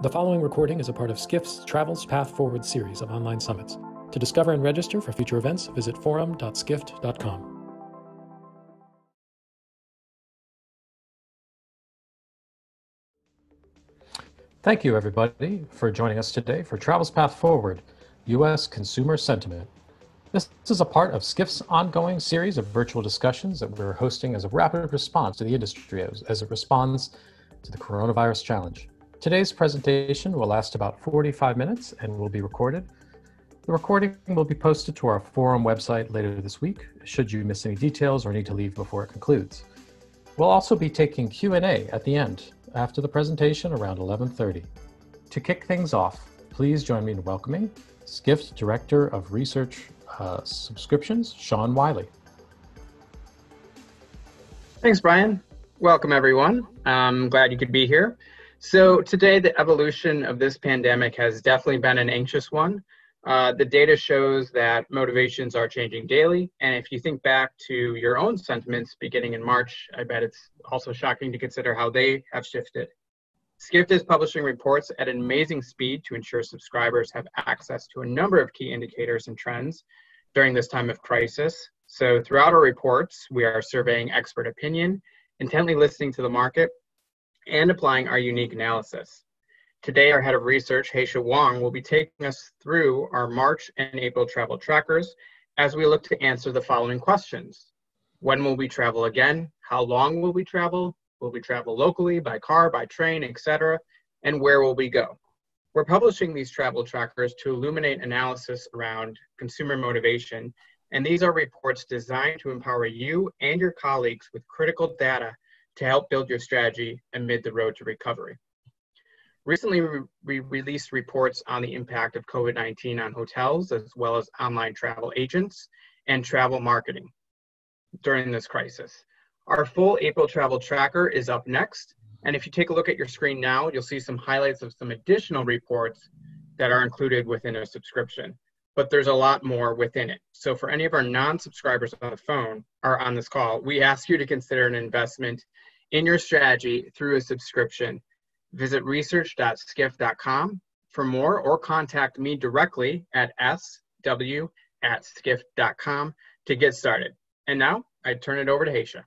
The following recording is a part of Skift's Travels Path Forward series of online summits. To discover and register for future events, visit forum.skift.com. Thank you, everybody, for joining us today for Travels Path Forward, U.S. Consumer Sentiment. This is a part of Skift's ongoing series of virtual discussions that we're hosting as a rapid response to the industry as it responds to the coronavirus challenge. Today's presentation will last about 45 minutes and will be recorded. The recording will be posted to our forum website later this week, should you miss any details or need to leave before it concludes. We'll also be taking Q&A at the end, after the presentation around 11:30. To kick things off, please join me in welcoming Skift Director of Research Subscriptions, Sean Wiley. Thanks, Brian. Welcome, everyone. I'm glad you could be here. So today, the evolution of this pandemic has definitely been an anxious one. The data shows that motivations are changing daily. And if you think back to your own sentiments beginning in March, I bet it's also shocking to consider how they have shifted. Skift is publishing reports at an amazing speed to ensure subscribers have access to a number of key indicators and trends during this time of crisis. So throughout our reports, we are surveying expert opinion, intently listening to the market, and applying our unique analysis. Today, our head of research, Heisha Wang, will be taking us through our March and April travel trackers as we look to answer the following questions. When will we travel again? How long will we travel? Will we travel locally, by car, by train, etc.? And where will we go? We're publishing these travel trackers to illuminate analysis around consumer motivation, and these are reports designed to empower you and your colleagues with critical data to help build your strategy amid the road to recovery. Recently, we released reports on the impact of COVID-19 on hotels, as well as online travel agents and travel marketing during this crisis. Our full April travel tracker is up next. And if you take a look at your screen now, you'll see some highlights of some additional reports that are included within a subscription. But there's a lot more within it. So for any of our non-subscribers on the phone or on this call, we ask you to consider an investment in your strategy through a subscription. Visit research.skift.com for more, or contact me directly at sw@skift.com to get started. And now I turn it over to Heisha.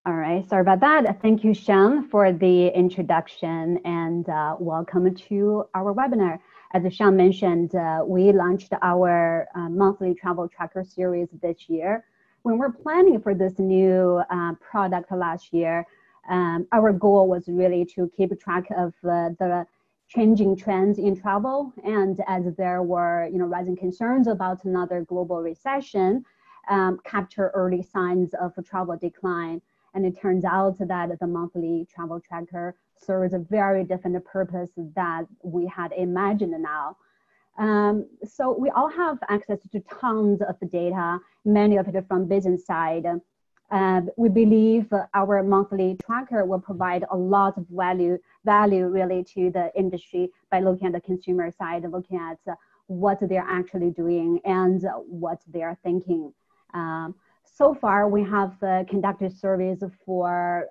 All right, sorry about that. Thank you, Sean, for the introduction, and welcome to our webinar. As Sean mentioned, we launched our monthly travel tracker series this year. When we're planning for this new product last year, our goal was really to keep track of the changing trends in travel, and as there were rising concerns about another global recession, capture early signs of a travel decline. And it turns out that the monthly travel tracker serves a very different purpose that we had imagined now. So we all have access to tons of data, many of it from business side. We believe our monthly tracker will provide a lot of value really to the industry by looking at the consumer side, looking at what they're actually doing and what they're thinking. So far, we have conducted surveys for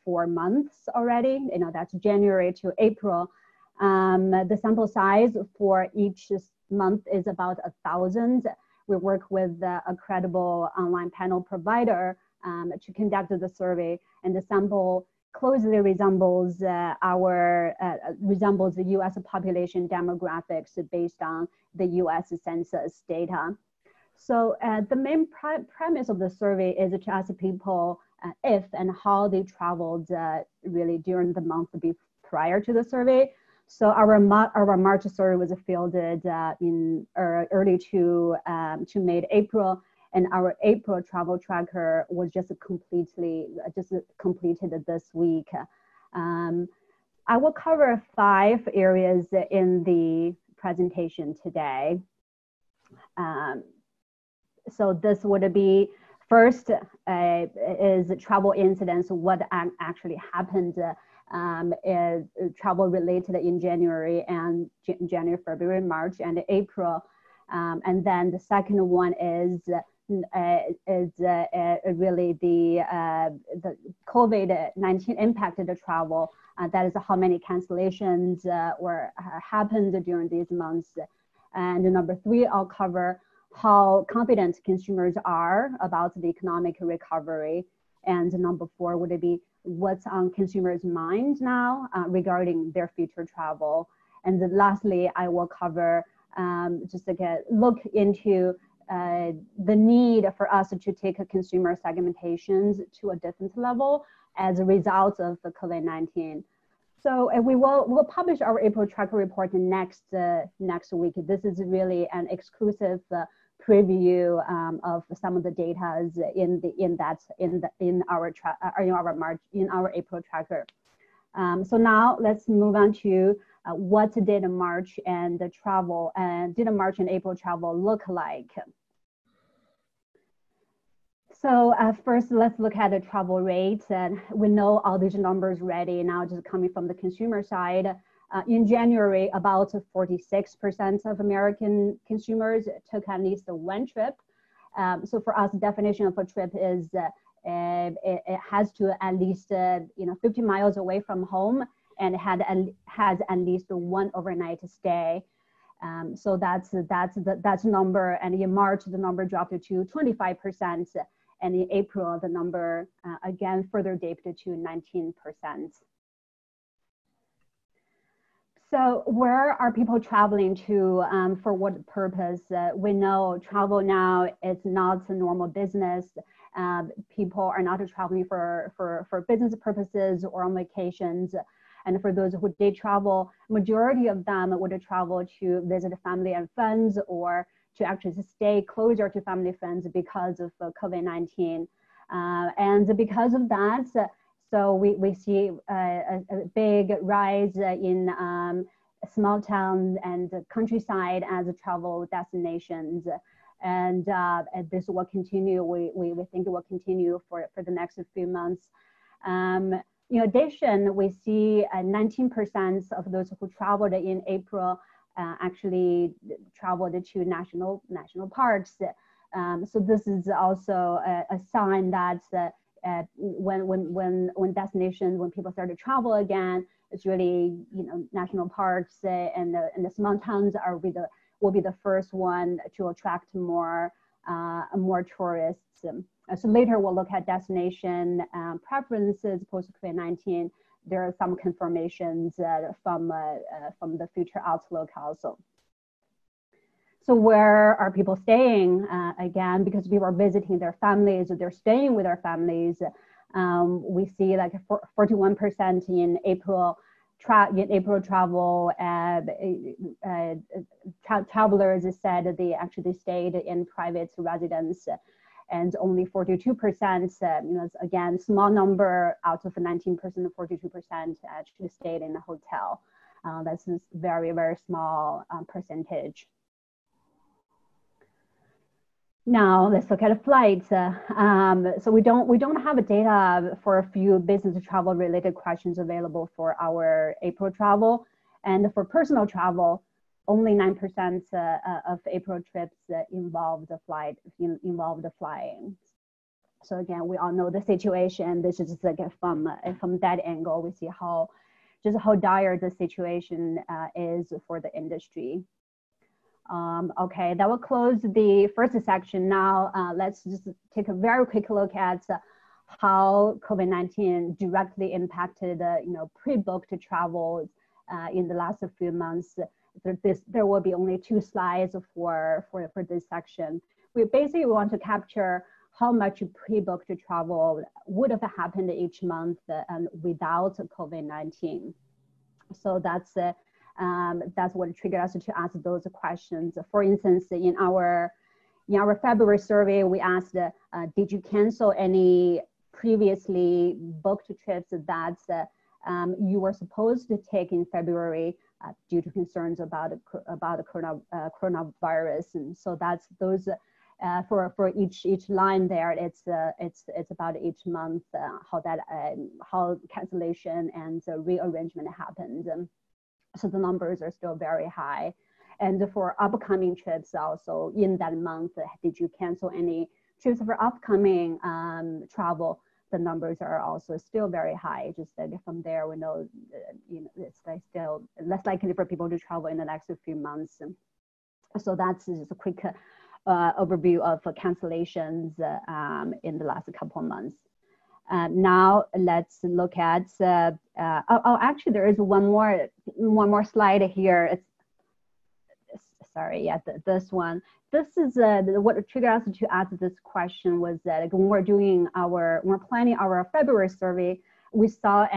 4 months already. That's January to April. The sample size for each month is about 1,000. We work with a credible online panel provider to conduct the survey, and the sample closely resembles the U.S. population demographics based on the U.S. Census data. So the main premise of the survey is to ask people if and how they traveled really during the month prior to the survey. So our March survey was fielded in early to mid-April, and our April travel tracker was just completed this week. I will cover 5 areas in the presentation today. So this would be first is travel incidents, what actually happened is travel related in January, February, March, and April. And then the second one is really the COVID-19 impacted the travel. That is how many cancellations happened during these months. And number 3, I'll cover how confident consumers are about the economic recovery. And number 4 would be what's on consumers' mind now regarding their future travel. And then lastly, I will cover just like a look into the need for us to take consumer segmentations to a different level as a result of the COVID-19. So we'll publish our April tracker report next week. This is really an exclusive preview of some of the data in our April tracker. So now let's move on to what did March and the travel did March and April travel look like? So first, let's look at the travel rates. And we know all these numbers already now, just coming from the consumer side. In January, about 46% of American consumers took at least one trip. So for us, the definition of a trip is it has to at least 50 miles away from home, and has at least one overnight stay. So that's number. And in March, the number dropped to 25%. And in April, the number again further dipped to 19%. So where are people traveling to, for what purpose? We know travel now is not a normal business. People are not traveling for business purposes or on vacations. And for those who did travel, majority of them would travel to visit family and friends, or to actually stay closer to family and friends because of COVID-19. And because of that, so we see a big rise in small towns and countryside as travel destinations. And this will continue. We think it will continue for the next few months. In addition, we see 19% of those who traveled in April actually traveled to national parks. So this is also a sign that when destinations, when people start to travel again, it's really national parks and the small towns will be the first one to attract more tourists. So later we'll look at destination preferences post COVID-19. There are some confirmations from the future outlook also. So where are people staying? Again, because people are visiting their families, or they're staying with their families. We see like 41% in April travel. Travelers said that they actually stayed in private residence, and only 42%, again, small number out of 19%, 42% actually stayed in a hotel. That's a very, very small percentage. Now let's look at flights. So we don't have data for a few business travel related questions available for our April travel, and for personal travel, only 9% of April trips involved flying. So again, we all know the situation. This is like from that angle, we see how dire the situation is for the industry. Okay, that will close the first section. Now let's just take a very quick look at how COVID-19 directly impacted pre-booked travel in the last few months. There will be only 2 slides for this section. We basically want to capture how much pre-booked travel would have happened each month without COVID-19. So that's what triggered us to ask those questions. For instance, in our February survey, we asked, did you cancel any previously booked trips that you were supposed to take in February due to concerns about coronavirus? And so that's those for each line there. It's about each month how cancellation and rearrangement happened. So the numbers are still very high. And for upcoming trips also in that month, did you cancel any choose for upcoming travel, the numbers are also still very high. Just that from there, we know, it's like still less likely for people to travel in the next few months. So that's just a quick overview of cancellations in the last couple of months. Now let's look at. Actually, there is one more slide here. Sorry, yeah, this one. This is what triggered us to ask this question was that when we're planning our February survey, we saw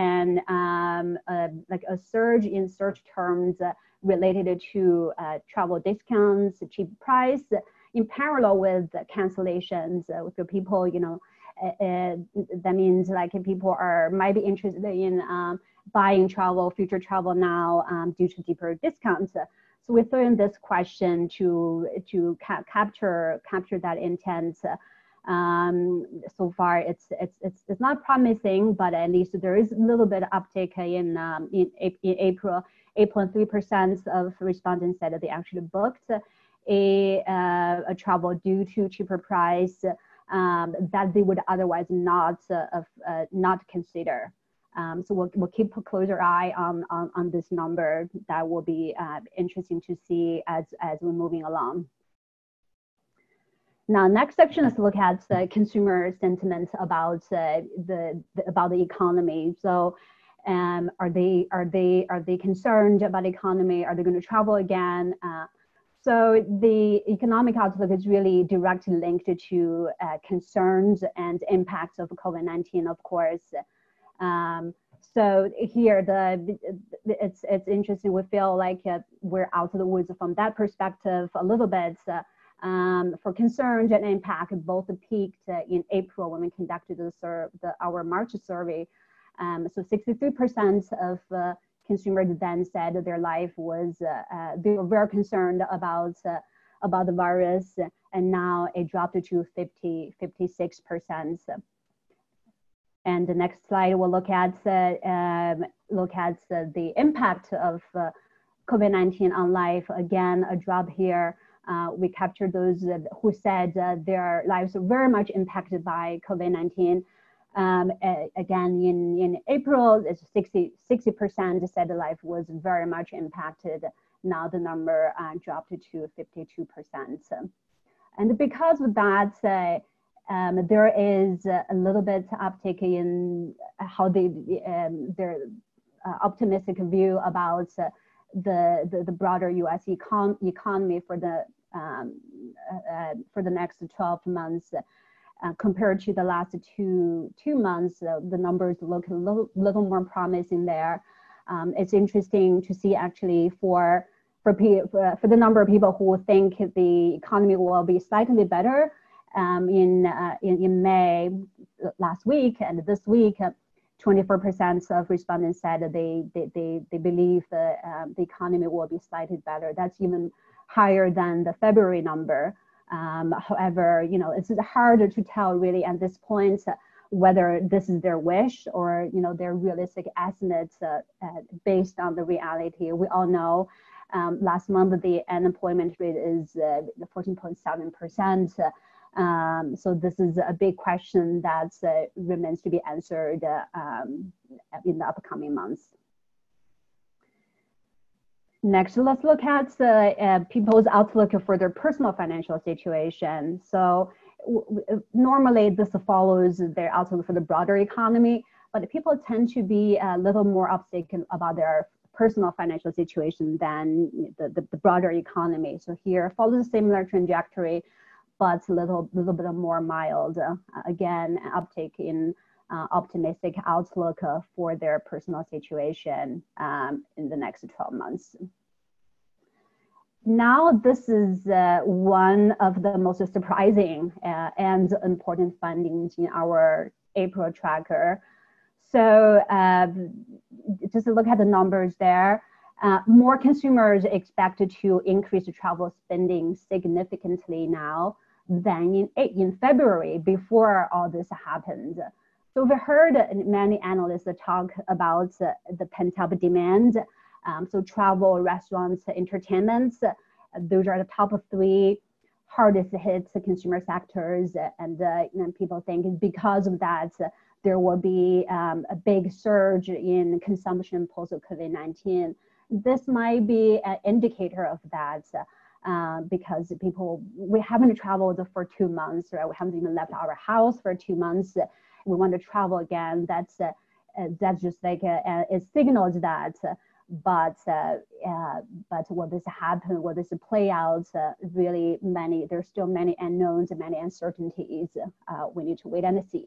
like a surge in search terms related to travel discounts, cheap price, in parallel with cancellations. For people, that means like people might be interested in buying future travel now due to deeper discounts. So we threw in this question to capture that intent. So far, it's not promising, but at least there is a little bit of uptake in April. 8.3% of respondents said that they actually booked a travel due to cheaper price that they would otherwise not consider. So we'll keep a closer eye on this number. That will be interesting to see as we're moving along. Now, next section is to look at consumer sentiment about the economy. So, are they concerned about the economy? Are they going to travel again? So the economic outlook is really directly linked to concerns and impacts of COVID-19, of course. So here, it's interesting. We feel like we're out of the woods from that perspective a little bit. For concerns and impact, both peaked in April when we conducted our March survey. So 63% of consumers then said that their life was, they were very concerned about the virus, and now it dropped to 56%. And the next slide will look at the impact of COVID-19 on life. Again, a drop here. We captured those who said their lives were very much impacted by COVID-19. Again, in April, it's 60% said the life was very much impacted. Now the number dropped to 52%. And because of that, there is a little bit uptick in how their optimistic view about the broader U.S. economy for the next 12 months. Compared to the last two months, the numbers look a little more promising there. It's interesting to see actually for the number of people who think the economy will be slightly better. In May last week and this week, 24% of respondents said that they believe the economy will be slightly better. That's even higher than the February number. However, it's harder to tell really at this point whether this is their wish or their realistic estimates based on the reality. We all know last month the unemployment rate is 14.7%. So this is a big question that remains to be answered in the upcoming months. Next, let's look at people's outlook for their personal financial situation. So normally this follows their outlook for the broader economy, but people tend to be a little more optimistic about their personal financial situation than the broader economy. So here follows a similar trajectory, but a little bit more mild. Again, an uptick in optimistic outlook for their personal situation in the next 12 months. Now, this is one of the most surprising and important findings in our April tracker. So just to look at the numbers there, more consumers expected to increase travel spending significantly now than in February before all this happened. So we heard many analysts talk about the pent-up demand. So travel, restaurants, entertainment, those are the top three. hardest hit consumer sectors, and people think because of that there will be a big surge in consumption post COVID-19. This might be an indicator of that. Because we haven't traveled for 2 months, right? We haven't even left our house for 2 months. We want to travel again. That's just like it signals that. But will this happen? Will this play out? Really, there's still many unknowns and many uncertainties. We need to wait and see.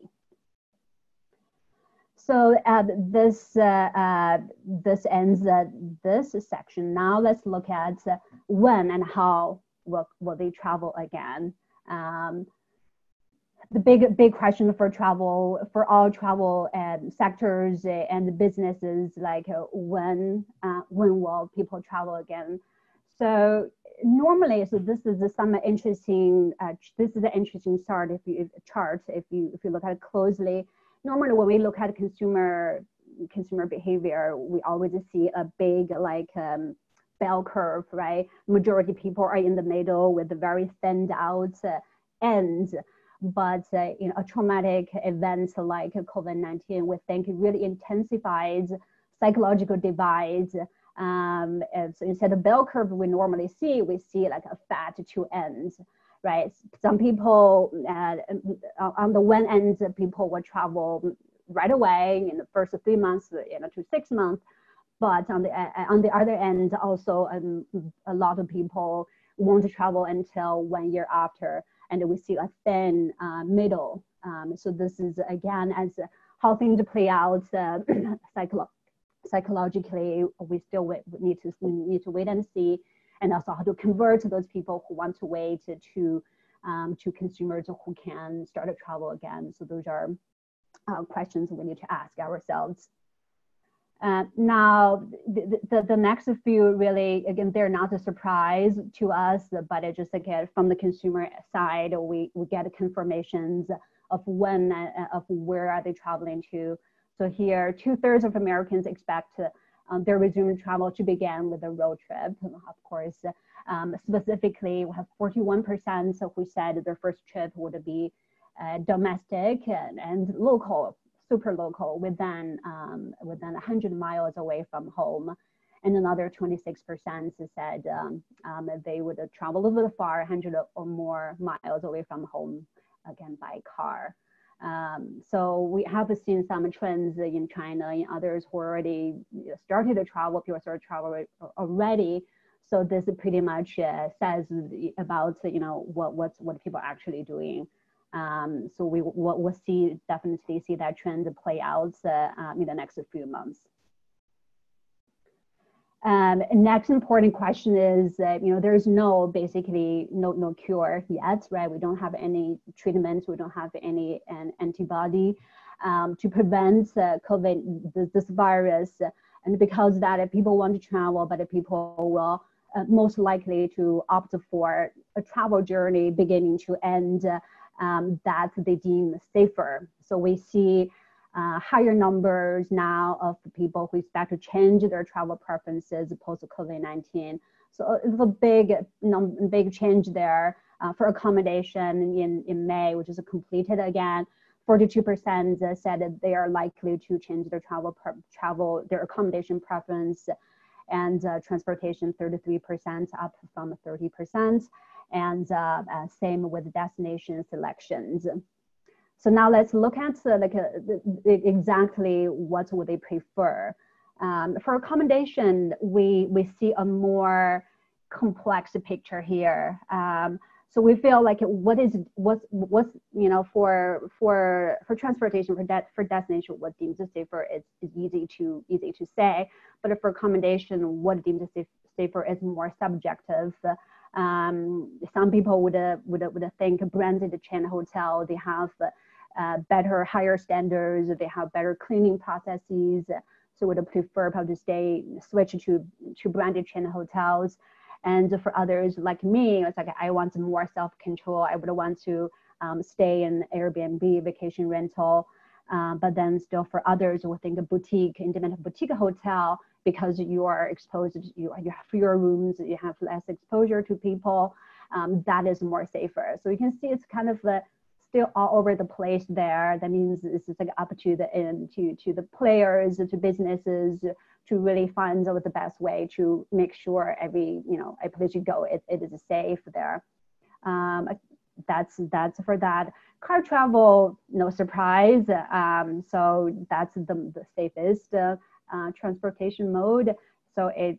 So this ends this section. Now let's look at when and how will they travel again. The big question for all travel sectors and businesses, like when will people travel again? So normally, this is some interesting. This is an interesting chart. If you look at it closely. Normally, when we look at consumer behavior, we always see a big bell curve, right? Majority of people are in the middle with a very thinned out ends. But a traumatic event like COVID-19, we think it really intensifies psychological divides. So instead of bell curve we normally see, we see like a fat two ends. Right. Some people on the one end, people will travel right away in the first 3 months, to 6 months. But on the other end, also a lot of people won't travel until 1 year after, and we see a thin middle. So this is again as how things play out psychologically. We still need to wait and see. And also how to convert those people who want to wait to consumers who can start to travel again. So those are questions we need to ask ourselves. Now, the next few really, again, they're not a surprise to us, but it just again from the consumer side, we get confirmations of when, of where are they traveling to. So here, 2/3 of Americans expect their resumed travel to begin with a road trip. Of course, specifically, we have 41% who said their first trip would be domestic and local, super local, within 100 miles away from home. And another 26% said they would travel a little far, 100 or more miles away from home, again by car. So we have seen some trends in China and others who already started to travel, people started to travel already. So this pretty much says about what people are actually doing. So we'll definitely see that trend play out in the next few months. Next important question is there's basically no cure yet, right? We don't have any treatments, we don't have any antibody to prevent COVID, this virus. And because that people want to travel, but people will most likely to opt for a travel journey beginning to end that they deem safer. So we see higher numbers now of people who expect to change their travel preferences post COVID-19. So it's a big change there for accommodation in May, which is completed again. 42% said that they are likely to change their their accommodation preference, and transportation 33% up from 30%, and same with destination selections. So now let's look at exactly what would they prefer. For accommodation, we see a more complex picture here. So we feel like what's for transportation, for destination, what deems safer is easy to say, but for accommodation, what deems safer is more subjective. Some people would think branded chain hotel, they have better, higher standards, they have better cleaning processes, so would prefer people to switch to branded chain hotels. And for others like me, it's like I want more self-control. I would want to stay in Airbnb, vacation rental. But then still for others, we think a boutique, independent boutique hotel, because you are exposed, you have fewer rooms, you have less exposure to people. that is more safer. So you can see it's kind of still all over the place there. That means this is like up to the players, to businesses, to really find out the best way to make sure every place you go, it is safe there. That's for that. Car travel, no surprise. So that's the safest transportation mode. So in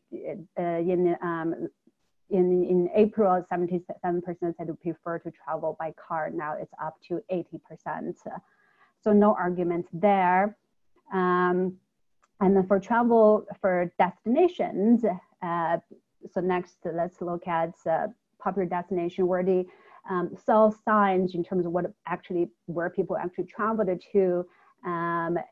April, 77% said to prefer to travel by car. Now it's up to 80%. So no argument there. And then for travel for destinations, so next let's look at popular destination where the saw signs in terms of where people actually traveled to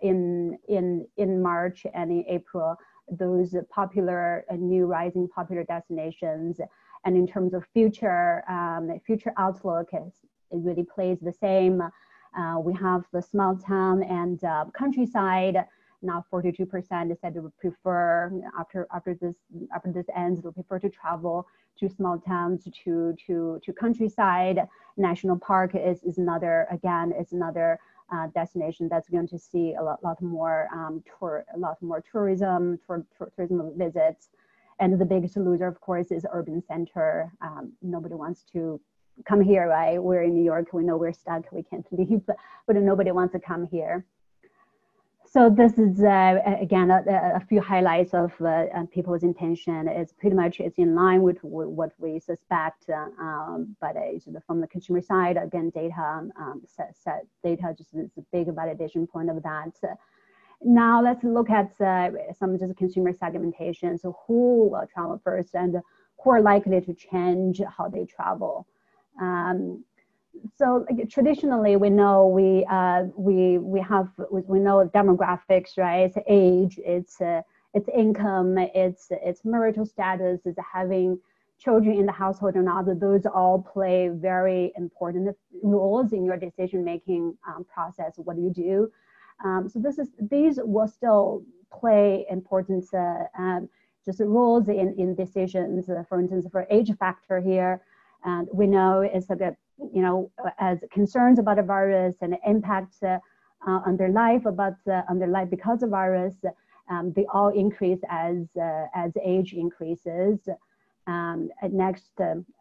in March and in April, those popular new rising popular destinations. And in terms of future outlook, it really plays the same. We have the small town and countryside. Now 42% said they would prefer after this ends, they'll prefer to travel to small towns, to countryside. National park is another destination that's going to see a lot more tourism visits. And the biggest loser, of course, is urban center. Nobody wants to come here, right? We're in New York, we know we're stuck, we can't leave, but nobody wants to come here. So this is, again, a few highlights of people's intention. It's in line with what we suspect, but from the consumer side, again, data just is a big validation point of that. Now let's look at some just consumer segmentation. So who will travel first and who are likely to change how they travel. So traditionally, we know we know demographics, right? It's age, it's income, it's marital status, it's having children in the household or not. Those all play very important roles in your decision-making process. What do you do? So these will still play important just roles in decisions. For instance, for age factor here, and we know it's as concerns about the virus and the impacts on their life because of virus, they all increase as age increases. Next,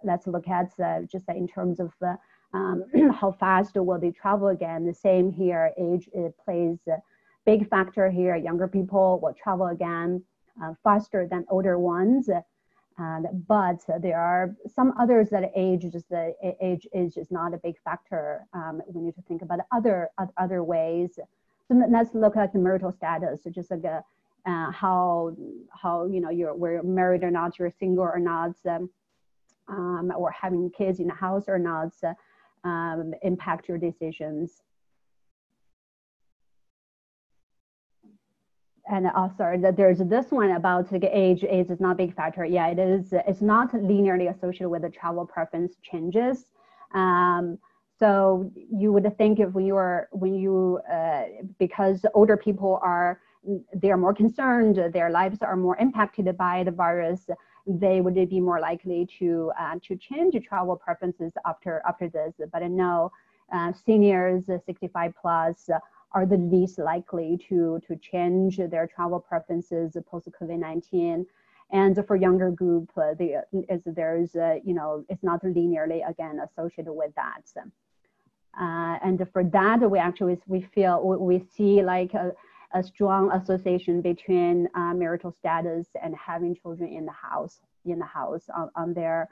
let's look at just in terms of how fast will they travel again. The same here, age plays a big factor here. Younger people will travel again faster than older ones. But there are some others that age is just not a big factor. We need to think about other ways. So let's look at the marital status. So just like how we're married or not, you're single or not, or having kids in the house or not, impact your decisions. And also there's this one about age is not a big factor. Yeah, it is. It's not linearly associated with the travel preference changes. So you would think if because older people they're more concerned, their lives are more impacted by the virus, they would be more likely to change travel preferences after this. But I know seniors 65 plus are the least likely to change their travel preferences post COVID-19, and for younger group, it's not linearly again associated with that. And for that, we see like a strong association between marital status and having children in the house on their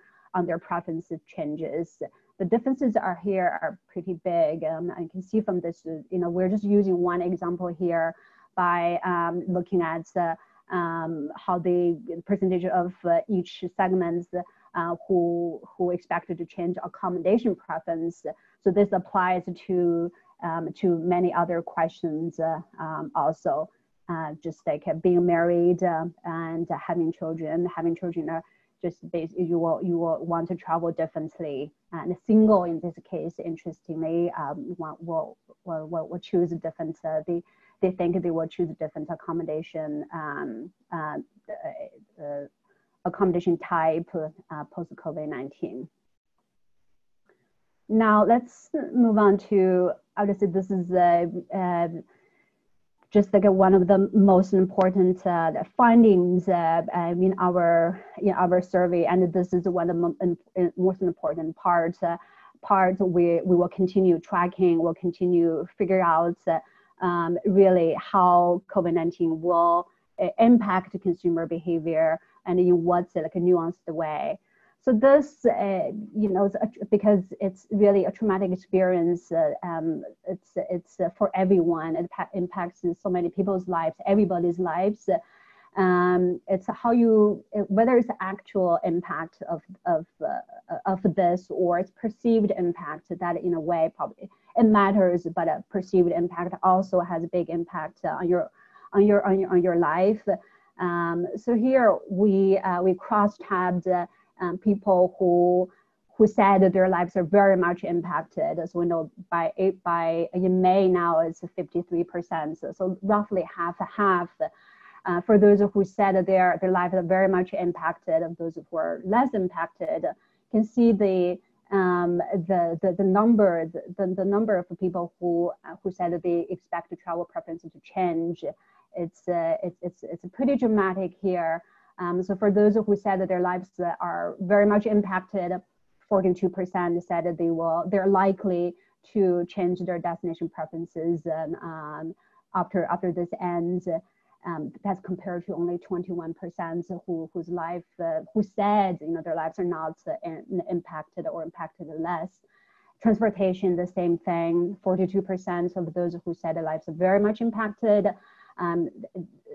preferences changes. The differences are pretty big. I can see from this, we're just using one example here by looking at how the percentage of each segment who expected to change accommodation preference. So this applies to many other questions also, just like being married and having children. Having children are just basically you will want to travel differently. And single in this case, interestingly, will choose a different. They think they will choose a different accommodation accommodation type post COVID-19. Now let's move on to, obviously this is just like one of the most important findings in our survey, and this is one of the most important parts. We will continue tracking, we'll continue figure out really how COVID-19 will impact consumer behavior and in what's like a nuanced way. So this, because it's really a traumatic experience. It's for everyone. It impacts so many people's lives, everybody's lives. It's how you, whether it's actual impact of this or it's perceived impact, that in a way probably it matters, but a perceived impact also has a big impact on your life. So here we cross-tabbed people who said that their lives are very much impacted. As we know, by in May now it's 53%, so roughly half. For those who said that their lives are very much impacted, of those who are less impacted, you can see the number of people who said that they expect the travel preferences to change. It's pretty dramatic here. So for those who said that their lives are very much impacted, 42% said that they're likely to change their destination preferences after this ends. That's compared to only 21% who said their lives are not impacted or impacted less. Transportation, the same thing. 42% of those who said their lives are very much impacted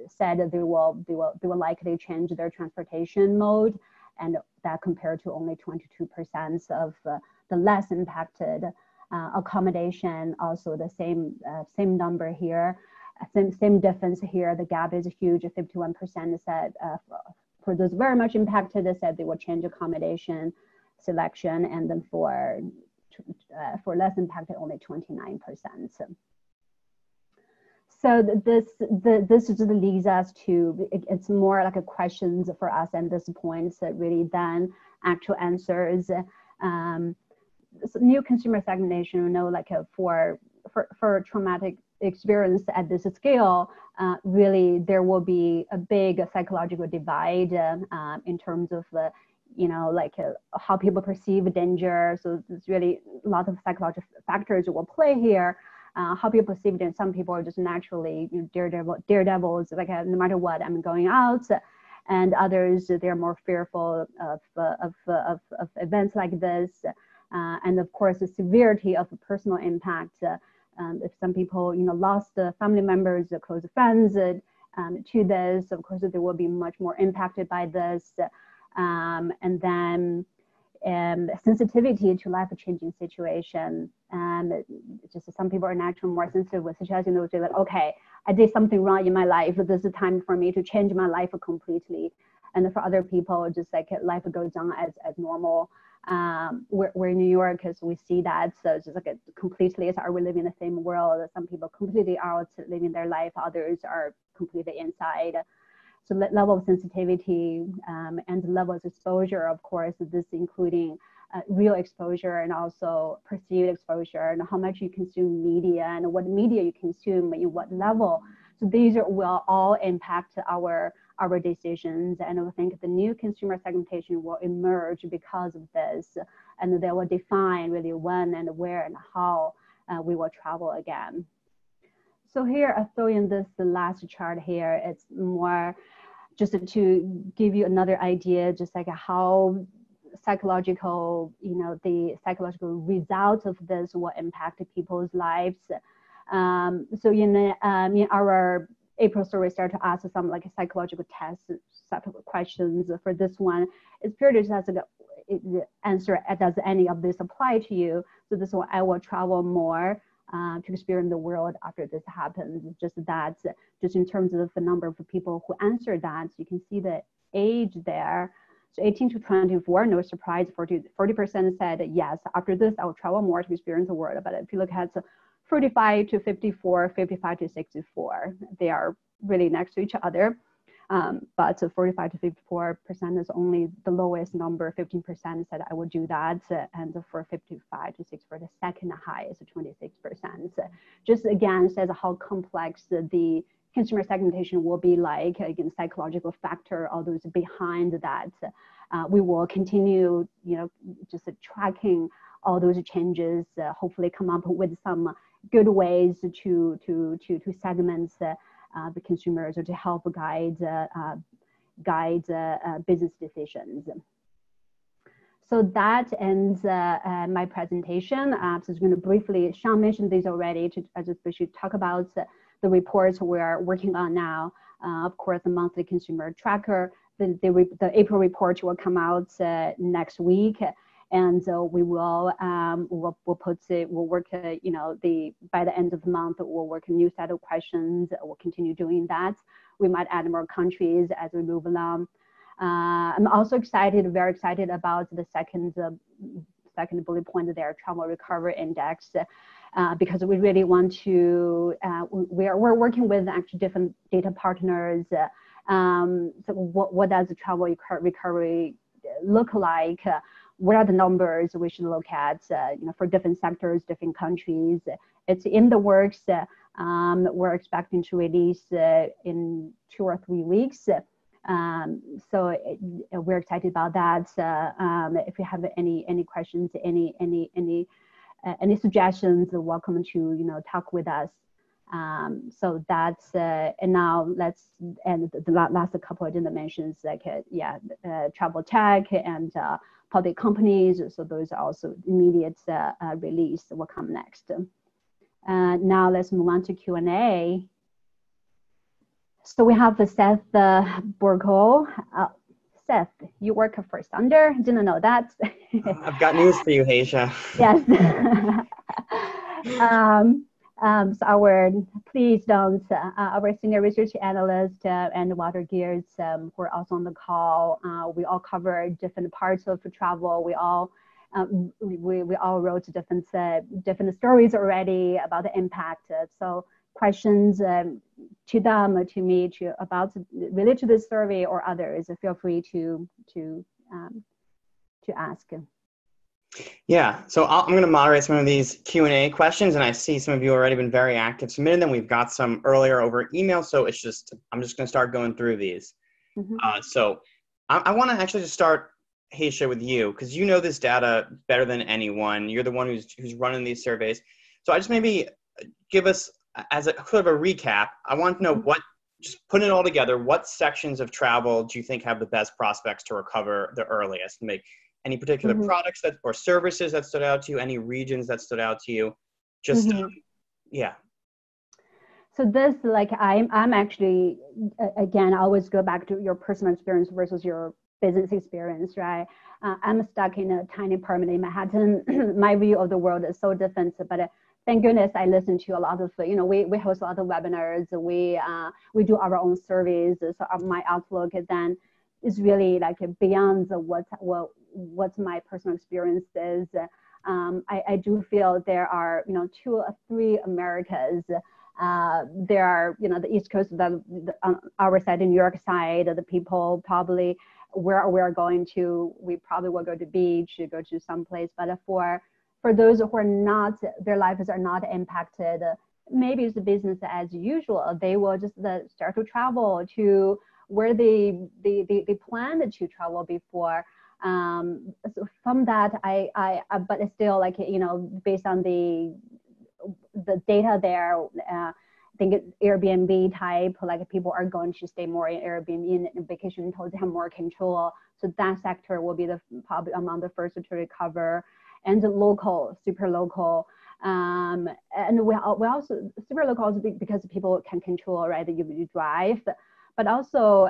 said that they will likely change their transportation mode, and that compared to only 22% of the less impacted. Accommodation, also the same number here. Same difference here. The gap is huge. 51% said for those very much impacted, they said they will change accommodation selection, and then for less impacted, only 29%. So this just leads us to, it's more like a questions for us and this points that really then actual answers. So new consumer segmentation, we know like for traumatic experience at this scale, really there will be a big psychological divide in terms of how people perceive danger. So there's really a lot of psychological factors will play here. How people perceive it. Some people are just naturally daredevils, like no matter what, I'm going out, and others they're more fearful of events like this, and of course the severity of the personal impact. If some people lost family members, close friends to this, of course they will be much more impacted by this, and then sensitivity to life-changing situation. And just some people are naturally more sensitive with situation. They'll say that, okay, I did something wrong in my life. This is time for me to change my life completely. And for other people, just like life goes on as normal. We're in New York, as we see that. So it's just like completely, are we living in the same world? Some people completely out living their life. Others are completely inside. So level of sensitivity and level of exposure, of course, this including real exposure and also perceived exposure, and how much you consume media and what media you consume in what level. So these will all impact our decisions, and I think the new consumer segmentation will emerge because of this, and they will define really when and where and how we will travel again. So here I throw in this the last chart here. It's more just to give you another idea, just like how psychological, the psychological results of this will impact people's lives. So in our April survey, started to ask some like psychological tests, questions for this one. It's purely just as the answer, does any of this apply to you? So this one, I will travel more to experience the world after this happens. Just that, just in terms of the number of people who answered that, you can see the age there. So 18 to 24, no surprise, 40% said yes, after this I'll travel more to experience the world. But if you look at 45 to 54, 55 to 64, they are really next to each other. But 45 to 54% is only the lowest number. 15% said I would do that, and for 55 to 6 for the second highest, 26%. Just again says how complex the consumer segmentation will be like, again, psychological factor, all those behind that. We will continue, just tracking all those changes, hopefully come up with some good ways to segment the consumers or to help guide business decisions. So that ends my presentation. So I'm just going to briefly, Sean mentioned these already, we should talk about the reports we're working on now. Of course, the monthly consumer tracker, the April report will come out next week. And we will we'll work, by the end of the month, we'll work a new set of questions. We'll continue doing that. We might add more countries as we move along. I'm also very excited about the second bullet point there, travel recovery index, because we really want to, we're working with actually different data partners. So what does the travel recovery look like? What are the numbers we should look at, for different sectors, different countries? It's in the works. We're expecting to release in 2 or 3 weeks. So we're excited about that. If you have any questions, any suggestions, welcome to talk with us. So that's and now let's end the last couple of dimensions, like travel tech and public companies. So those are also immediate release will come next. Now let's move on to Q&A. So we have Seth Borgo. Seth, you work for Thunder. Didn't know that. I've got news for you, Haysha. Yes. So our senior research analyst and Walter Gears, who are also on the call. We all cover different parts of travel. We all wrote different stories already about the impact. So questions to them, to me, about related to this survey or others, feel free to ask. Yeah, so I'm going to moderate some of these Q&A questions, and I see some of you already been very active submitting them. We've got some earlier over email, so I'm just going to start going through these. Mm-hmm. So I want to actually just start, Haysha, with you, because you know this data better than anyone. You're the one who's running these surveys. So I just maybe give us, as a sort of a recap, I want to know just putting it all together, what sections of travel do you think have the best prospects to recover the earliest? Any particular products or services that stood out to you? Any regions that stood out to you? Just, yeah. So this, I'm actually, again, I always go back to your personal experience versus your business experience, right? I'm stuck in a tiny apartment in Manhattan. My view of the world is so different, but thank goodness I listen to a lot of, we host a lot of webinars. We do our own surveys. So my outlook then is really beyond what my personal experience is. I do feel there are 2 or 3 Americas. There are the East Coast, on our side, the New York side, the people probably where we're going to, we probably will go to the beach, go to some place. But for those who are not, their lives are not impacted, maybe it's business as usual. They will just start to travel to where they planned to travel before. So from that, but it's still based on the data there, I think it's Airbnb type, people are going to stay more in Airbnb in vacation hotels, have more control. So that sector will be probably among the first to recover. And the local, super local. And we also, super local because people can control, right? You drive. But also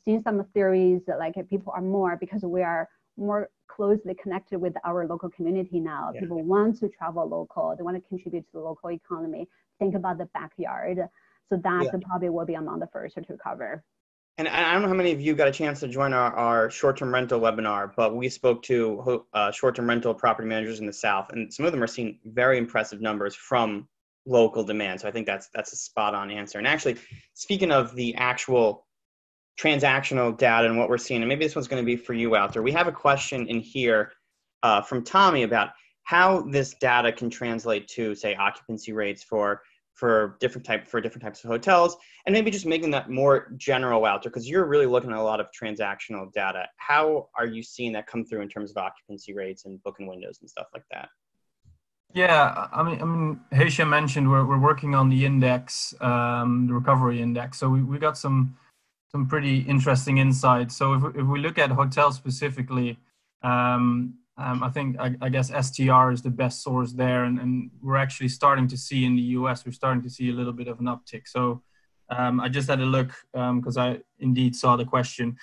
seeing some theories people are more, because we are more closely connected with our local community now. Yeah. People want to travel local. They want to contribute to the local economy. Think about the backyard. So that probably will be among the first to recover. And I don't know how many of you got a chance to join our short-term rental webinar, but we spoke to short-term rental property managers in the South, and some of them are seeing very impressive numbers from local demand. So I think that's a spot-on answer. And actually, speaking of the actual transactional data and what we're seeing, and maybe this one's going to be for you out there. We have a question in here from Tommy about how this data can translate to, say, occupancy rates for different types of hotels, and maybe just making that more general out there, because you're really looking at a lot of transactional data. How are you seeing that come through in terms of occupancy rates and booking windows and stuff like that? Yeah, I mean, Heisha mentioned we're working on the index, the recovery index. So we got some pretty interesting insights. So if we look at hotels specifically, I guess STR is the best source there, and we're actually starting to see in the US, we're starting to see a little bit of an uptick. So I just had a look because I indeed saw the question.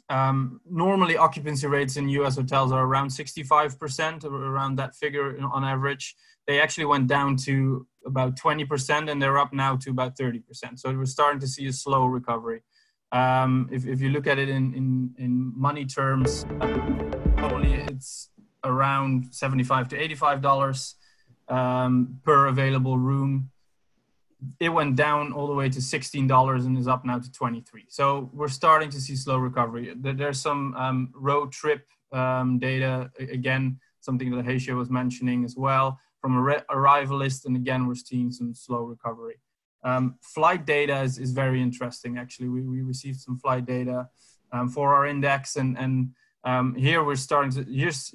Normally occupancy rates in US hotels are around 65%, or around that figure on average. They actually went down to about 20%, and they're up now to about 30%. So we're starting to see a slow recovery. If you look at it in money terms, probably it's around $75 to $85 per available room. It went down all the way to $16 and is up now to $23. So we're starting to see slow recovery. There's some road trip data, again, something that Heisha was mentioning as well, from arrival list, and again, we're seeing some slow recovery. Flight data is very interesting, actually. We received some flight data for our index, and here we're starting to,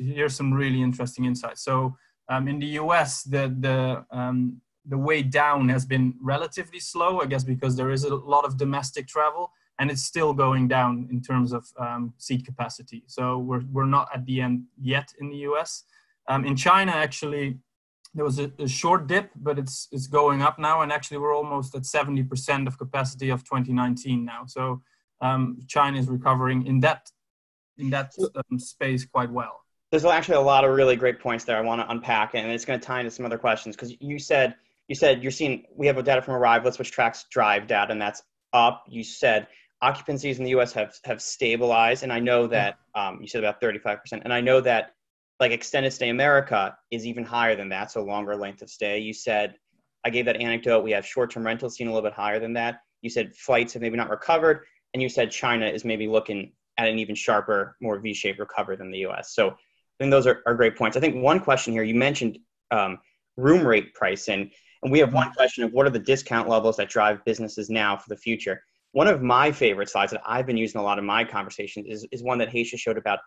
here's some really interesting insights. So in the US, the way down has been relatively slow, I guess, because there is a lot of domestic travel, and it's still going down in terms of seat capacity. So we're not at the end yet in the US. In China, actually, there was a short dip, but it's going up now, and actually we're almost at 70% of capacity of 2019 now. So China is recovering in that space quite well. There's actually a lot of really great points there I want to unpack, and it's going to tie into some other questions, because you said you're seeing, we have data from Arrivalist, which tracks drive data, and that's up. You said occupancies in the U.S. have stabilized, and I know that you said about 35%, and I know that like extended stay America is even higher than that, so longer length of stay. You said, I gave that anecdote, we have short-term rentals seen a little bit higher than that. You said flights have maybe not recovered, and you said China is maybe looking at an even sharper, more V-shaped recovery than the U.S. So I think those are great points. I think one question here, you mentioned room rate pricing, and we have one question of what are the discount levels that drive businesses now for the future. One of my favorite slides that I've been using a lot in my conversations is one that Heisha showed about,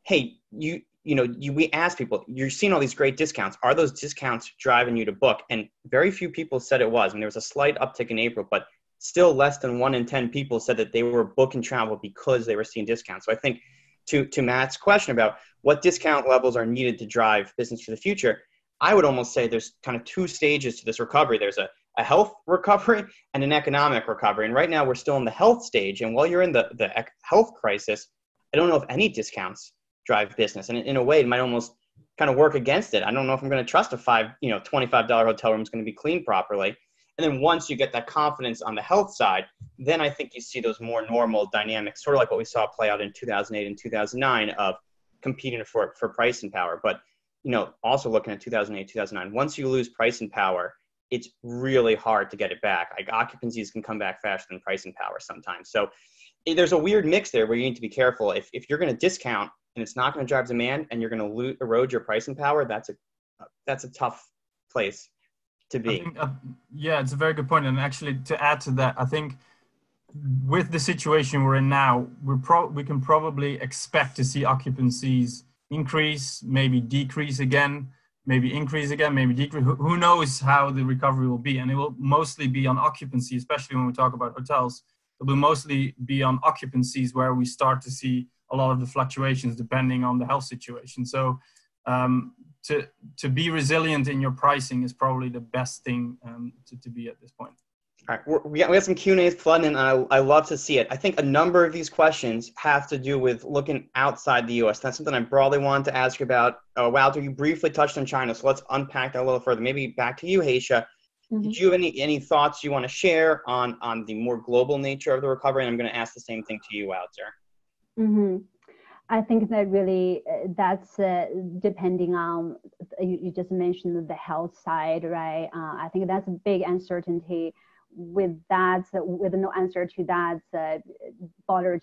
hey, we ask people, you're seeing all these great discounts. Are those discounts driving you to book? And very few people said it was. And there was a slight uptick in April, but still less than 1 in 10 people said that they were booking travel because they were seeing discounts. So I think to Matt's question about what discount levels are needed to drive business for the future, I would almost say there's kind of 2 stages to this recovery. There's a health recovery and an economic recovery. And right now we're still in the health stage. And while you're in the health crisis, I don't know if any discounts drive business. And in a way, it might almost kind of work against it. I don't know if I'm going to trust a $25 hotel room is going to be cleaned properly. And then once you get that confidence on the health side, then I think you see those more normal dynamics, sort of like what we saw play out in 2008 and 2009 of competing for price and power. But, also looking at 2008, 2009, once you lose price and power, it's really hard to get it back. Like occupancies can come back faster than price and power sometimes. So there's a weird mix there where you need to be careful. If you're going to discount and it's not going to drive demand and you're going to erode your pricing power, that's a tough place to be. I think, it's a very good point. And actually, to add to that, I think with the situation we're in now, we can probably expect to see occupancies increase, maybe decrease again, maybe increase again, maybe decrease. Who knows how the recovery will be? And it will mostly be on occupancy, especially when we talk about hotels. It will mostly be on occupancies where we start to see a lot of the fluctuations depending on the health situation. So to be resilient in your pricing is probably the best thing to be at this point. All right, we got some Q&As flooding, and I love to see it. I think a number of these questions have to do with looking outside the U.S. That's something I broadly wanted to ask you about. Walter, you briefly touched on China, so let's unpack that a little further. Maybe back to you, Heisha. Mm-hmm. Did you have any thoughts you want to share on the more global nature of the recovery? And I'm going to ask the same thing to you, Walter. Mm-hmm. I think that really that's depending on, you just mentioned the health side, right? I think that's a big uncertainty with no answer to that, borders,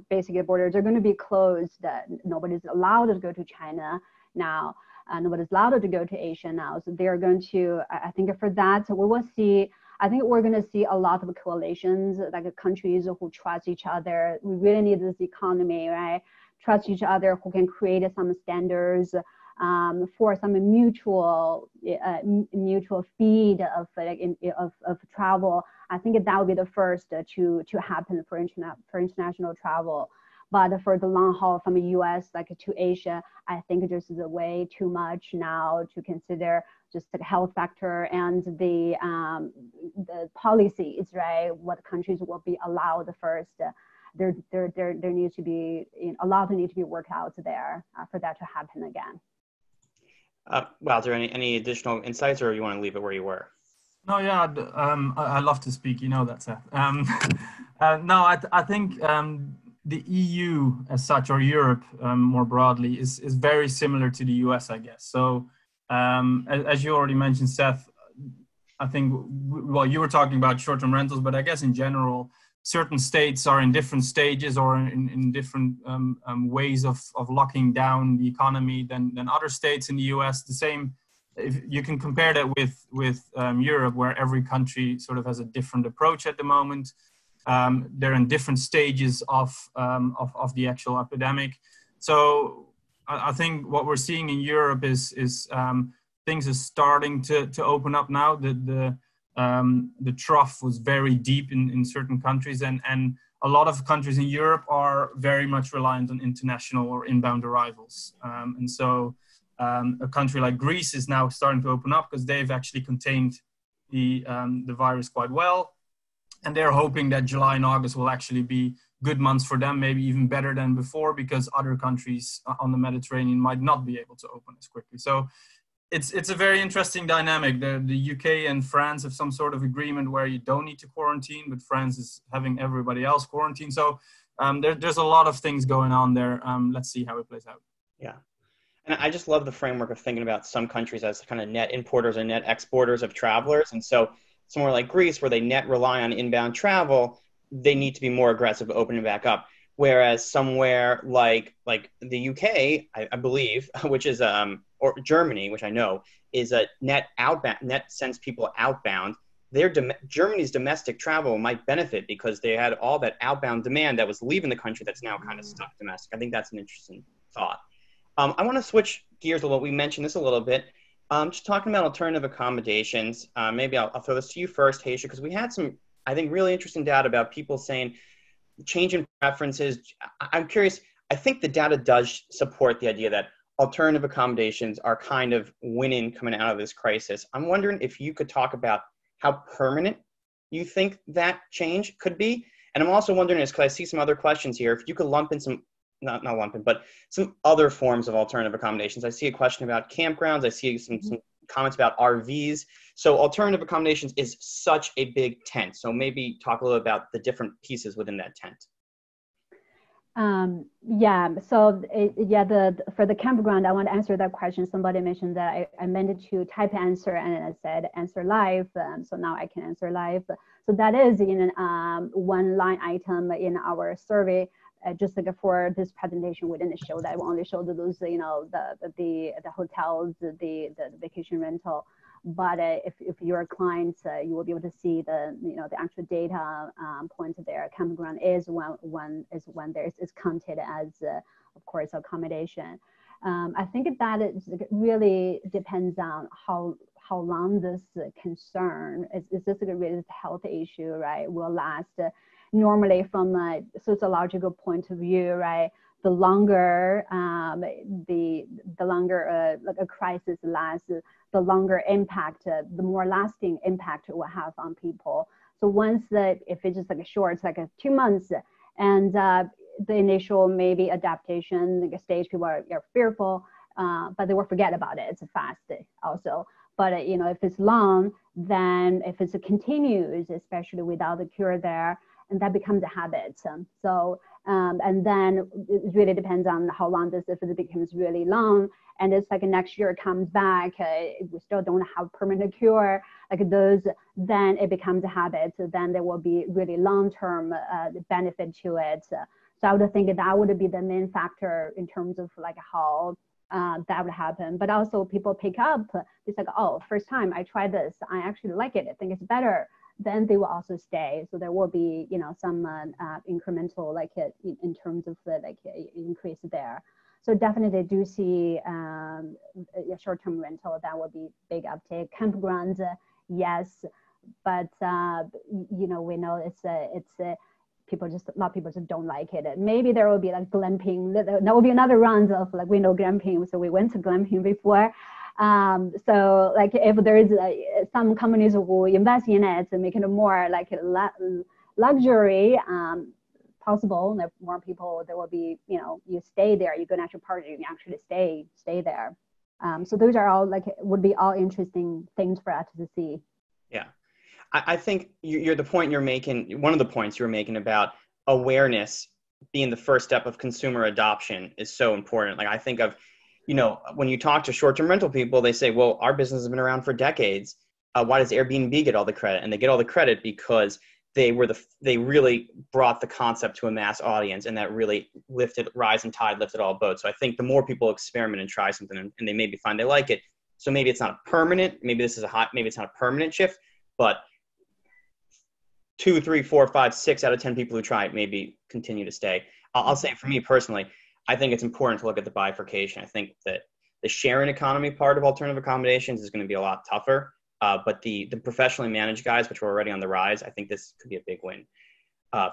basically borders are going to be closed. Nobody's allowed to go to China now. Nobody's allowed to go to Asia now. So they're going to, I think for that, we will see, I think we're going to see a lot of coalitions, like countries who trust each other. We really need this economy, right? Trust each other, who can create some standards for some mutual feed of travel. I think that would be the first to happen for international travel. But for the long haul from the U.S. like to Asia, I think this is way too much now to consider just the health factor and the policies, right? What countries will be allowed first. There needs to be a lot needs to be worked out there for that to happen again. Walter, any additional insights, or you want to leave it where you were? No, yeah, I love to speak. You know that, Seth. No, I think the EU as such, or Europe more broadly, is very similar to the US, I guess. So as you already mentioned, Seth, I think, well, you were talking about short-term rentals, but I guess in general, certain states are in different stages or in different ways of locking down the economy than other states in the US. The same, if you can compare that with Europe, where every country sort of has a different approach at the moment. They're in different stages of the actual epidemic. So I think what we're seeing in Europe is things are starting to open up now. The trough was very deep in certain countries, and a lot of countries in Europe are very much reliant on international or inbound arrivals. And so a country like Greece is now starting to open up because they've actually contained the virus quite well. And they're hoping that July and August will actually be good months for them, maybe even better than before, because other countries on the Mediterranean might not be able to open as quickly. So it's a very interesting dynamic. The UK and France have some sort of agreement where you don't need to quarantine, but France is having everybody else quarantine. So there's a lot of things going on there. Let's see how it plays out. Yeah. And I just love the framework of thinking about some countries as kind of net importers and net exporters of travelers. And so somewhere like Greece, where they net rely on inbound travel, they need to be more aggressive opening back up. Whereas somewhere like the UK, I believe, which is or Germany, which I know is a net sends people outbound. Germany's domestic travel might benefit because they had all that outbound demand that was leaving the country that's now kind of stuck domestic. I think that's an interesting thought. I want to switch gears a little. We mentioned this a little bit. Just talking about alternative accommodations. Maybe I'll throw this to you first, Haysha, because we had some, I think, really interesting data about people saying change in preferences. I'm curious. I think the data does support the idea that alternative accommodations are kind of winning coming out of this crisis. I'm wondering if you could talk about how permanent you think that change could be. And I'm also wondering, because I see some other questions here, if you could lump in some, not lumping, but some other forms of alternative accommodations. I see a question about campgrounds. I see some comments about RVs. So alternative accommodations is such a big tent. So maybe talk a little about the different pieces within that tent. For the campground, I want to answer that question. Somebody mentioned that I meant to type answer and I said answer live. So now I can answer live. So that is in one line item in our survey. Just like for this presentation, we didn't show that. We only showed those, the hotels, the vacation rental. But if you're a client, you will be able to see the actual data pointed there. Campground is one there is counted as, of course, accommodation. I think that it really depends on how long this concern is this a really health issue, right? Will last. Normally, from a sociological point of view, right, the longer the longer like a crisis lasts, the longer impact, the more lasting impact it will have on people. So once if it's just like a short, it's like 2 months, and the initial maybe adaptation, like a stage, people are fearful, but they will forget about it. It's fast also. But if it's long, then if it continues, especially without the cure there, and that becomes a habit. And then it really depends on how long this, if it becomes really long, and it's like next year comes back, we still don't have permanent cure, like those, then it becomes a habit. Then there will be really long-term benefit to it. So I would think that would be the main factor in terms of like how that would happen. But also people pick up, it's like, oh, first time I tried this, I actually like it, I think it's better. Then they will also stay. So there will be, some incremental, like in terms of the increase there. So definitely do see a short-term rental, that would be big uptake. Campgrounds, yes, but we know it's a a lot of people just don't like it. Maybe there will be like glamping. There will be another round of like, we know glamping, so we went to glamping before. So like if there is some companies who invest in it to make it more like luxury possible, and more people, there will be, you stay there, you go to actual party, you actually stay there. So those are all would be all interesting things for us to see. Yeah. I think you're the point you're making, one of the points you were making about awareness being the first step of consumer adoption is so important. Like I think of, when you talk to short-term rental people, they say, well, our business has been around for decades. Why does Airbnb get all the credit? And they get all the credit because they really brought the concept to a mass audience, and that really rising tide lifted all boats. So I think the more people experiment and try something and they maybe find they like it. So maybe it's not permanent. Maybe it's not a permanent shift, but 2, 3, 4, 5, 6 out of 10 people who try it maybe continue to stay. I'll say for me personally, I think it's important to look at the bifurcation. I think that the sharing economy part of alternative accommodations is going to be a lot tougher. But the professionally managed guys, which were already on the rise, I think this could be a big win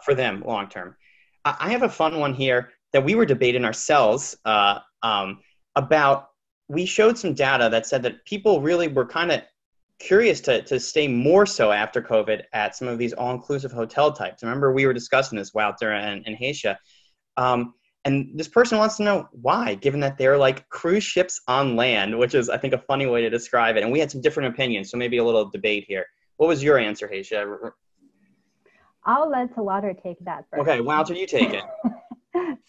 for them long term. I have a fun one here that we were debating ourselves about. We showed some data that said that people really were kind of curious to stay more so after COVID at some of these all-inclusive hotel types. Remember, we were discussing this, Wouter and Haysha. And this person wants to know why, given that they're like cruise ships on land, which is, I think, a funny way to describe it. And we had some different opinions, so maybe a little debate here. What was your answer, Haysha? I'll let Wouter take that first. Okay, Wouter, you take it.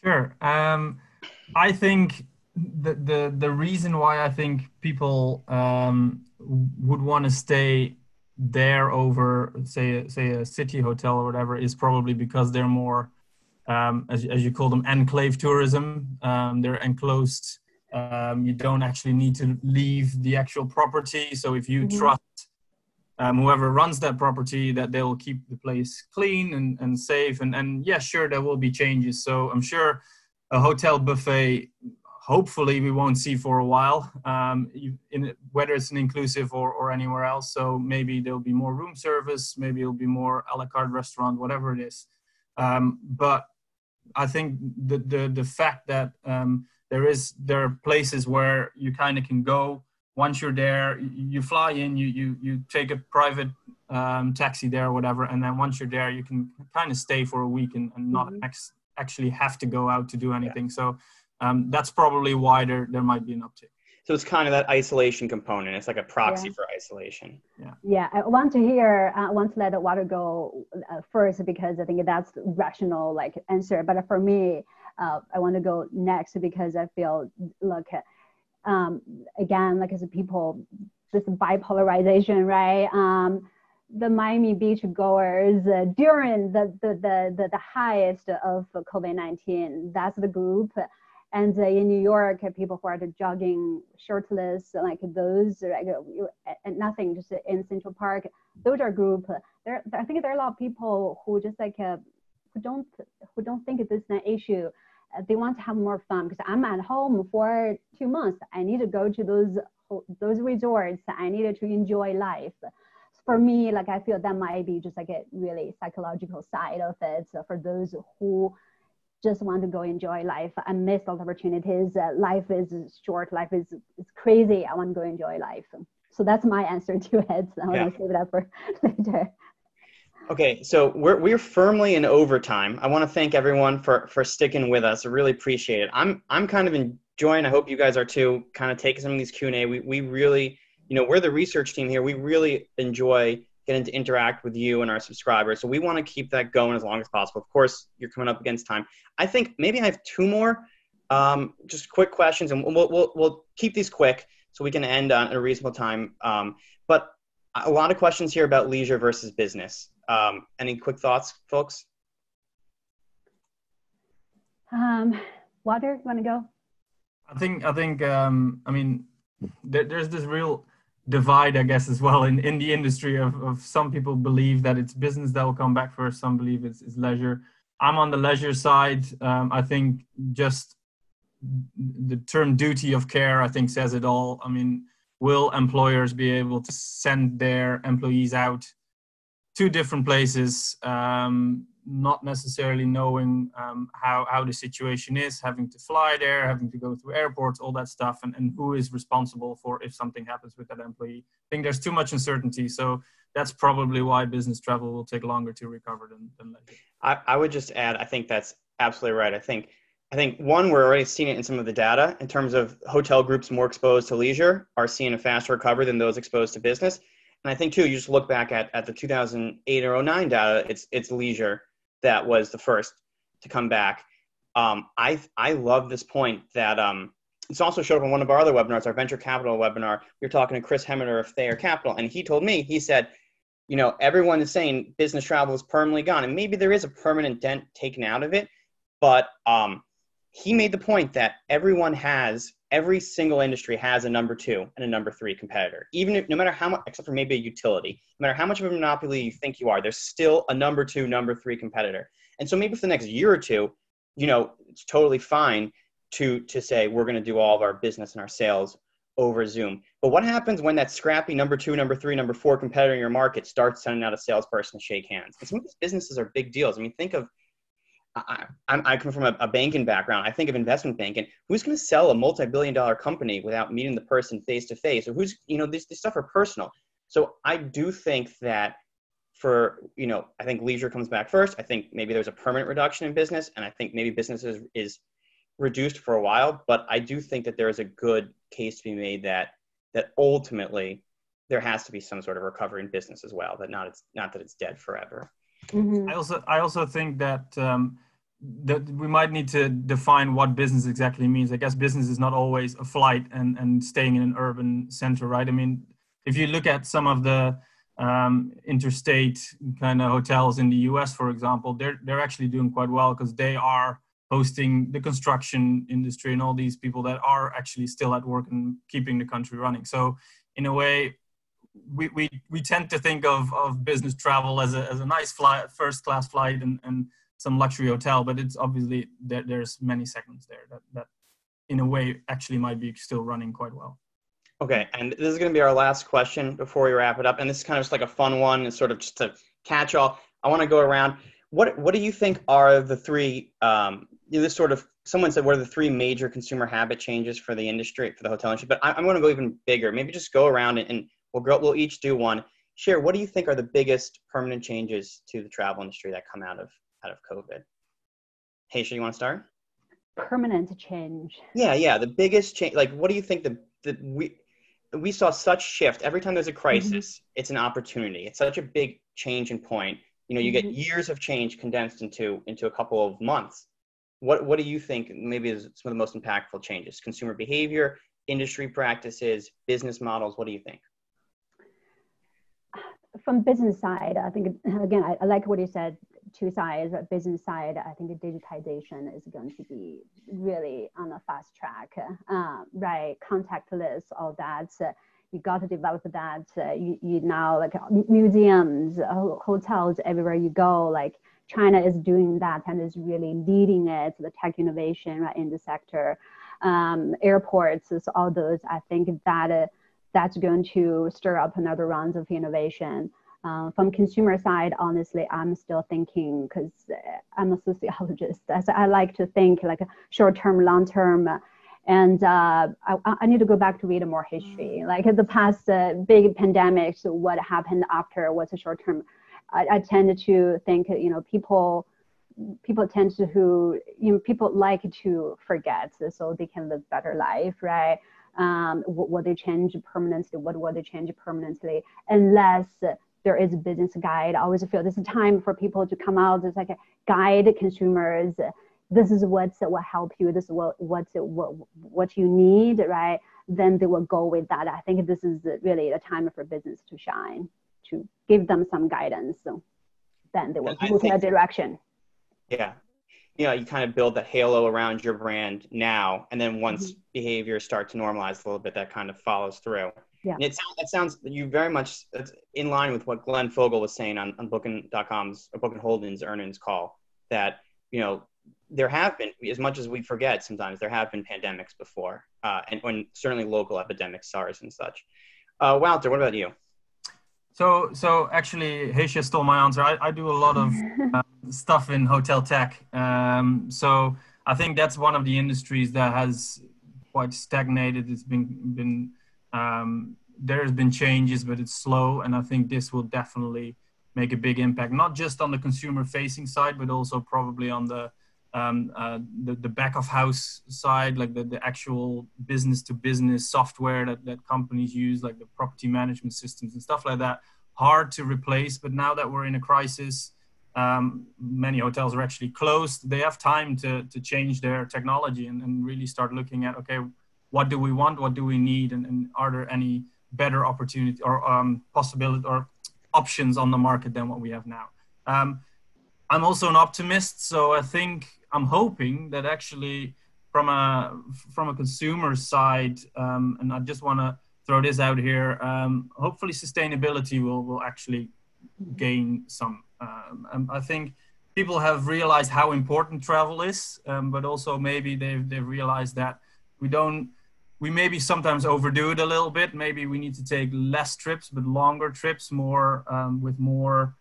Sure. I think the reason why I think people would want to stay there over, say a city hotel or whatever, is probably because they're more, as you call them, enclave tourism. They're enclosed. You don't actually need to leave the actual property. So if you trust whoever runs that property, that they'll keep the place clean and safe. And yeah, sure, there will be changes. So I'm sure a hotel buffet, hopefully we won't see for a while, whether it's an inclusive or anywhere else. So maybe there'll be more room service, maybe it'll be more a la carte restaurant, whatever it is. But I think the fact that there are places where you kind of can go. Once you're there, you fly in, you take a private taxi there or whatever, and then once you're there, you can kind of stay for a week and not actually have to go out to do anything. Yeah. So that's probably why there might be an uptick. So it's kind of that isolation component. It's like a proxy for isolation. Yeah. I want to let Wouter go first, because I think that's rational answer. But for me, I want to go next because I feel again, as people, this bipolarization, right? The Miami Beach goers during the highest of COVID-19, that's the group. And in New York, people who are jogging shirtless, those, and nothing, just in Central Park, those are group. I think there are a lot of people who just who don't think this is an issue. They want to have more fun because I'm at home for 2 months. I need to go to those resorts. I needed to enjoy life. For me, I feel that might be just a really psychological side of it. So for those who just want to go enjoy life and miss all the opportunities. Life is short. Life is crazy. I want to go enjoy life. So that's my answer to it. So I want to save that for later. Okay, so we're firmly in overtime. I want to thank everyone for sticking with us. I really appreciate it. I'm kind of enjoying, I hope you guys are too, kind of taking some of these Q&A. We really, we're the research team here. We really enjoy getting to interact with you and our subscribers. So we want to keep that going as long as possible. Of course, you're coming up against time. I think maybe I have two more just quick questions, and we'll keep these quick so we can end on a reasonable time. But a lot of questions here about leisure versus business. Any quick thoughts, folks? Water, you want to go? I think. I mean, there's this real divide, I guess, as well in the industry of some people believe that it's business that will come back first. Some believe it's leisure. I'm on the leisure side. I think just the term duty of care, I think, says it all. I mean, will employers be able to send their employees out to different places, not necessarily knowing how the situation is, having to fly there, having to go through airports, all that stuff, and who is responsible for if something happens with that employee. I think there's too much uncertainty, so that's probably why business travel will take longer to recover than leisure. I would just add, I think that's absolutely right. I think one, we're already seeing it in some of the data in terms of hotel groups more exposed to leisure are seeing a faster recovery than those exposed to business. And I think too, you just look back at the 2008 or 09 data, it's leisure that was the first to come back. I love this point that it's also showed up on one of our other webinars, our venture capital webinar. We were talking to Chris Hemmeter of Thayer Capital, and he told me, he said, everyone is saying business travel is permanently gone, and maybe there is a permanent dent taken out of it, but he made the point that every single industry has a number 2 and a number 3 competitor. Even if, no matter how much, except for maybe a utility, no matter how much of a monopoly you think you are, there's still a number 2, number 3 competitor. And so maybe for the next year or two, it's totally fine to say we're going to do all of our business and our sales over Zoom. But what happens when that scrappy number 2, number 3, number 4 competitor in your market starts sending out a salesperson to shake hands? And some of these businesses are big deals. I mean, think of, I come from a banking background. I think of investment banking. Who's going to sell a multi-billion-dollar company without meeting the person face to face? Or who's, this stuff are personal. So I do think that I think leisure comes back first. I think maybe there's a permanent reduction in business, and I think maybe business is reduced for a while. But I do think that there is a good case to be made that ultimately there has to be some sort of recovery in business as well. That not that it's dead forever. Mm-hmm. I also think that that we might need to define what business exactly means. I guess business is not always a flight and staying in an urban center, right? I mean, if you look at some of the interstate kind of hotels in the US, for example, they're actually doing quite well because they are hosting the construction industry and all these people that are actually still at work and keeping the country running. So in a way, we tend to think of business travel as a nice flight, first class flight and some luxury hotel, but it's obviously there's many segments there that in a way actually might be still running quite well. Okay, and this is going to be our last question before we wrap it up, and this is kind of just like a fun one and sort of just to catch all. I want to go around. What do you think are the three? This sort of, someone said, what are the 3 major consumer habit changes for the industry, for the hotel industry? But I'm going to go even bigger. Maybe just go around and we'll each do one. Share, what do you think are the biggest permanent changes to the travel industry that come out of COVID? Haysha, you want to start? Permanent change. Yeah. The biggest change. Like, what do you think we saw such shift every time there's a crisis? It's an opportunity. It's such a big change in point. You get years of change condensed into a couple of months. What do you think maybe is some of the most impactful changes? Consumer behavior, industry practices, business models. What do you think? From business side, I think, again, I like what you said, 2 sides. Business side, I think the digitization is going to be really on a fast track, right? Contactless, all that. You got to develop that. You now, like museums, hotels, everywhere you go, like China is doing that and is really leading it, the tech innovation, right, in the sector. Airports, so all those, I think that's going to stir up another round of innovation. From consumer side, honestly, I'm still thinking, because I'm a sociologist, so I like to think like short-term, long-term, and I need to go back to read more history. Like the past big pandemics, what happened after, what's a short-term. I tend to think, people tend to, people like to forget so they can live better life, right? What they change permanently, what they change permanently, unless there is a business guide. I always feel this is time for people to come out. It's like a guide consumers. This is what will help you. This is what you need, right? Then they will go with that. I think this is really the time for business to shine, to give them some guidance. So then they will move in a direction. Yeah. You kind of build the halo around your brand now, and then once behaviors start to normalize a little bit, that kind of follows through. Yeah. And it sounds you very much in line with what Glenn Fogel was saying on Booking.com's or Booking Holdings earnings call, that, there have been, as much as we forget sometimes, there have been pandemics before, and when certainly local epidemics, SARS and such. Walter, what about you? So actually, Heisha stole my answer. I do a lot of stuff in hotel tech. So I think that's one of the industries that has quite stagnated. It's been there's been changes, but it's slow. And I think this will definitely make a big impact, not just on the consumer facing side, but also probably on the back of house side, like the actual business to business software that companies use, like the property management systems and stuff like that. Hard to replace, but now that we're in a crisis, many hotels are actually closed. They have time to change their technology and really start looking at, okay, what do we want? What do we need? And are there any better opportunity or possibility or options on the market than what we have now? I'm also an optimist, so I think I'm hoping that actually from a consumer side, and I just want to throw this out here, hopefully sustainability will actually gain some. I think people have realized how important travel is, but also maybe they've realized that we maybe sometimes overdo it a little bit. Maybe we need to take less trips, but longer trips, more with more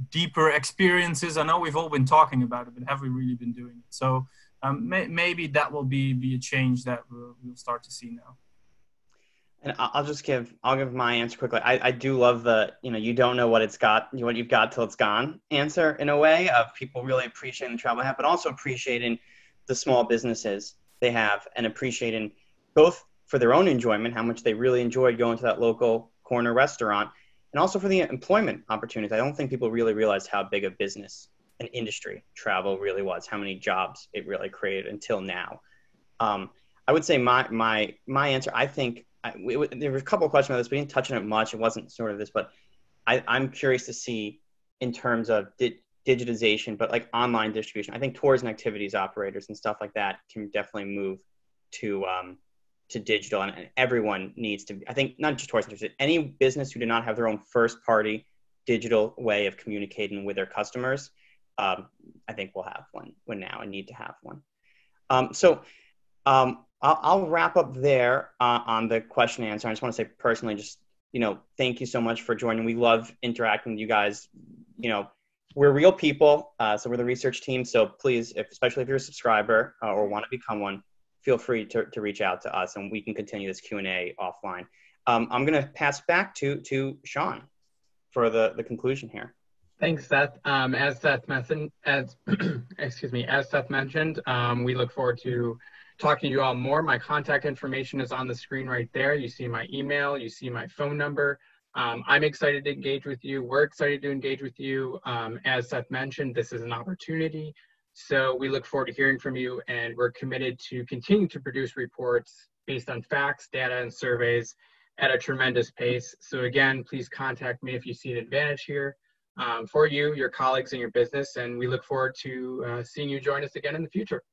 deeper experiences. I know we've all been talking about it, but have we really been doing it? So maybe that will be a change that we'll start to see now. And I'll give my answer quickly. I do love the, you don't know what you've got till it's gone answer, in a way, of people really appreciating the travel app, but also appreciating the small businesses they have, and appreciating both for their own enjoyment, how much they really enjoyed going to that local corner restaurant, and also for the employment opportunities. I don't think people really realized how big a business and industry travel really was, how many jobs it really created until now. I would say my answer, I think, there were a couple of questions about this. We didn't touch on it much. It wasn't sort of this, but I'm curious to see in terms of digitization, but like online distribution. I think tours and activities operators and stuff like that can definitely move to digital, and everyone needs to. I think not just tours and activities, any business who do not have their own first-party digital way of communicating with their customers, I think will have one now and need to have one. I'll wrap up there on the question and answer. I just want to say personally, just, thank you so much for joining. We love interacting with you guys. We're real people, so we're the research team. So please, especially if you're a subscriber or want to become one, feel free to reach out to us, and we can continue this Q&A offline. I'm going to pass back to Sean for the conclusion here. Thanks, Seth. As Seth mentioned, we look forward to talking to you all more. My contact information is on the screen right there. You see my email, you see my phone number. I'm excited to engage with you. We're excited to engage with you. As Seth mentioned, this is an opportunity. So we look forward to hearing from you, and we're committed to continue to produce reports based on facts, data, and surveys at a tremendous pace. So again, please contact me if you see an advantage here for you, your colleagues, and your business. And we look forward to seeing you join us again in the future.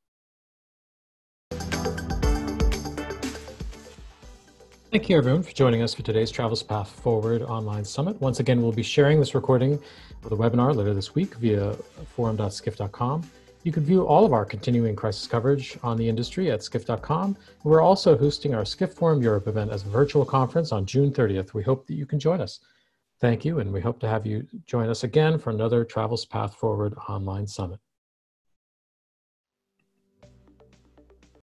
Thank you, everyone, for joining us for today's Travel's Path Forward Online Summit. Once again, we'll be sharing this recording of the webinar later this week via forum.skift.com. You can view all of our continuing crisis coverage on the industry at skift.com. We're also hosting our Skift Forum Europe event as a virtual conference on June 30th. We hope that you can join us. Thank you, and we hope to have you join us again for another Travel's Path Forward Online Summit.